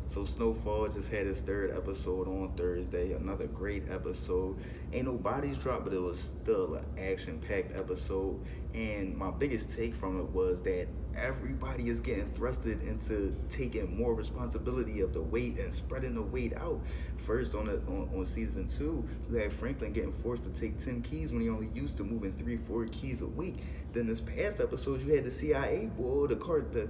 So Snowfall just had its third episode on Thursday. Another great episode. Ain't no bodies dropped, but it was still an action-packed episode. And my biggest take from it was that everybody is getting thrusted into taking more responsibility of the weight and spreading the weight out. First on season 2, you had Franklin getting forced to take 10 keys when he only used to moving 3-4 keys a week. Then this past episode, you had the CIA boy, the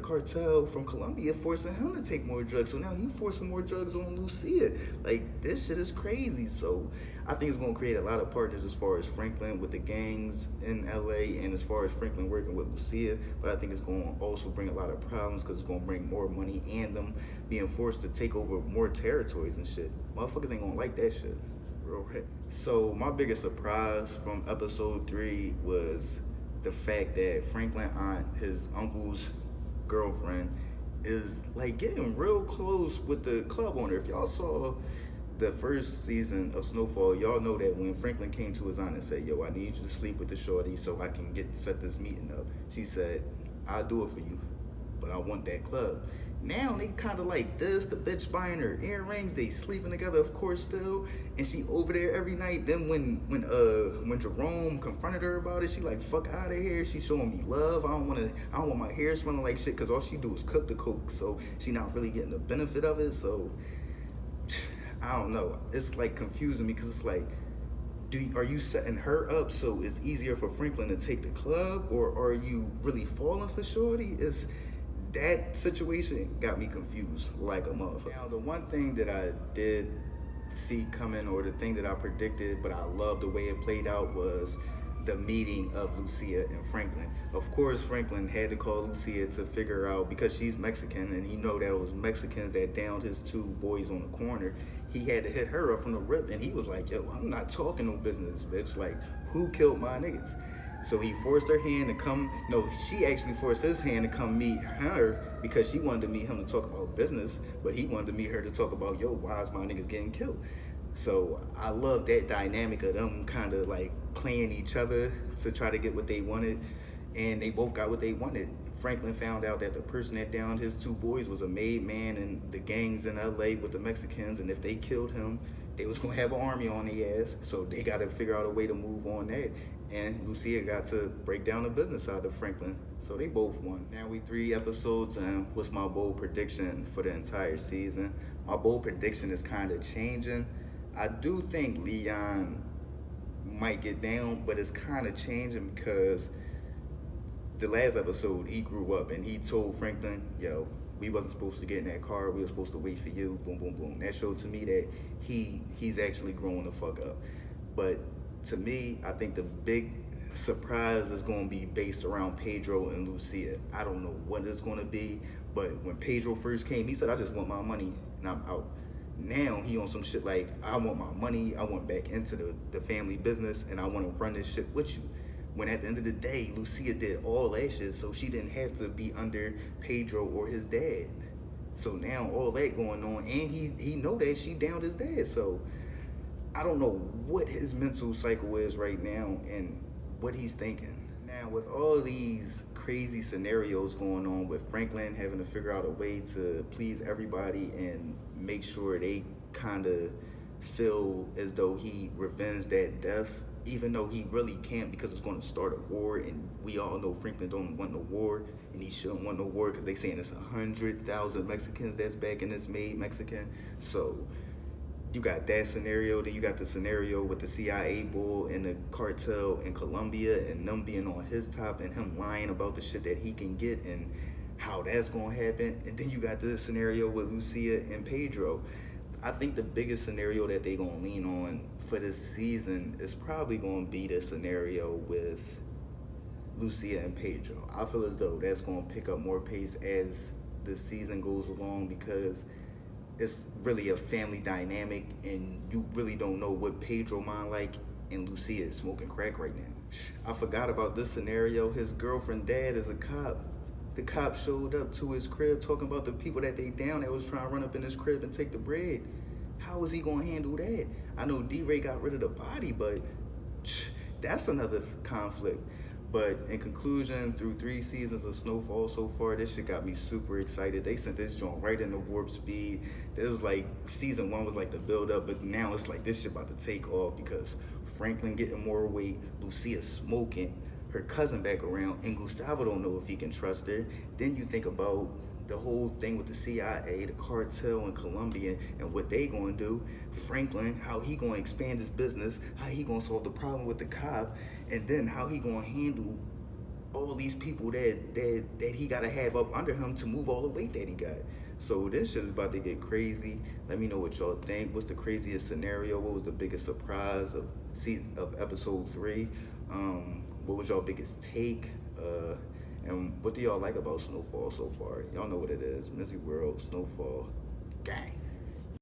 cartel from Colombia, forcing him to take more drugs. So now he's forcing more drugs on Lucia. Like, this shit is crazy. So I think it's gonna create a lot of partners as far as Franklin with the gangs in LA, and as far as Franklin working with Lucia. But I think it's gonna also bring a lot of problems because it's gonna bring more money and them being forced to take over more territories and shit. Motherfuckers ain't gonna like that shit. Real rap. So my biggest surprise from episode 3 was the fact that Franklin aunt, his uncle's girlfriend, is like getting real close with the club owner. If y'all saw the first season of Snowfall, y'all know that when Franklin came to his aunt and said, yo, I need you to sleep with the shorty so I can set this meeting up, she said, I'll do it for you, but I want that club. Now they kind of like this, the bitch buying her earrings, they sleeping together, of course, still, and she over there every night. Then when Jerome confronted her about it, she like, fuck out of here. She showing me love. I don't want my hair smelling like shit, because all she do is cook the coke, so she not really getting the benefit of it. So I don't know, it's like confusing me, because it's like, are you setting her up so it's easier for Franklin to take the club, or are you really falling for shorty? That situation got me confused like a motherfucker. Now, the one thing that I did see coming, or the thing that I predicted, but I love the way it played out, was the meeting of Lucia and Franklin. Of course, Franklin had to call Lucia to figure out, because she's Mexican, and he know that it was Mexicans that downed his 2 boys on the corner. He had to hit her up from the rip, and he was like, yo, I'm not talking no business, bitch. Like, who killed my niggas? So he forced her hand to come, no, she actually forced his hand to come meet her, because she wanted to meet him to talk about business, but he wanted to meet her to talk about, yo, why is my niggas getting killed? So I love that dynamic of them kind of like playing each other to try to get what they wanted, and they both got what they wanted. Franklin found out that the person that downed his 2 boys was a made man in the gangs in LA with the Mexicans, and if they killed him, they was gonna have an army on their ass, so they gotta figure out a way to move on that. And Lucia got to break down the business side of Franklin, so they both won. Now we 3 episodes, and what's my bold prediction for the entire season? My bold prediction is kind of changing. I do think Leon might get down, but it's kind of changing because the last episode, he grew up and he told Franklin, yo, we wasn't supposed to get in that car, we were supposed to wait for you, boom, boom, boom. That showed to me that he's actually growing the fuck up. But to me, I think the big surprise is going to be based around Pedro and Lucia. I don't know what it's going to be, but when Pedro first came, he said, I just want my money and I'm out. Now he on some shit like, I want my money, I want back into the family business, and I want to run this shit with you. When at the end of the day, Lucia did all that shit, so she didn't have to be under Pedro or his dad. So now all that going on, and he know that she downed his dad. So I don't know what his mental cycle is right now and what he's thinking. Now with all these crazy scenarios going on, with Franklin having to figure out a way to please everybody and make sure they kind of feel as though he revenged that death, even though he really can't, because it's going to start a war, and we all know Franklin don't want no war, and he shouldn't want no war, because they saying it's 100,000 Mexicans that's back in this made Mexican. So you got that scenario, then you got the scenario with the CIA bull and the cartel in Colombia, and them being on his top, and him lying about the shit that he can get, and how that's going to happen. And then you got the scenario with Lucia and Pedro. I think the biggest scenario that they going to lean on for this season is probably going to be the scenario with Lucia and Pedro. I feel as though that's going to pick up more pace as the season goes along, because it's really a family dynamic, and you really don't know what Pedro mind like, and Lucia is smoking crack right now. I forgot about this scenario. His girlfriend dad is a cop. The cop showed up to his crib talking about the people that they down that was trying to run up in his crib and take the bread. How is he gonna handle that? I know D-Ray got rid of the body, but that's another conflict. But in conclusion, through 3 seasons of Snowfall so far, this shit got me super excited. They sent this joint right into warp speed. It was like season 1 was like the build up, but now it's like this shit about to take off because Franklin getting more weight, Lucia smoking, her cousin back around, and Gustavo don't know if he can trust her. Then you think about the whole thing with the CIA, the cartel in Colombia, and what they gonna do. Franklin, how he gonna expand his business, how he gonna solve the problem with the cop, and then how he gonna handle all these people that he gotta have up under him to move all the weight that he got. So this shit is about to get crazy. Let me know what y'all think. What's the craziest scenario? What was the biggest surprise of episode 3? What was y'all biggest take? And what do y'all like about Snowfall so far? Y'all know what it is. Mizzy World, Snowfall, gang.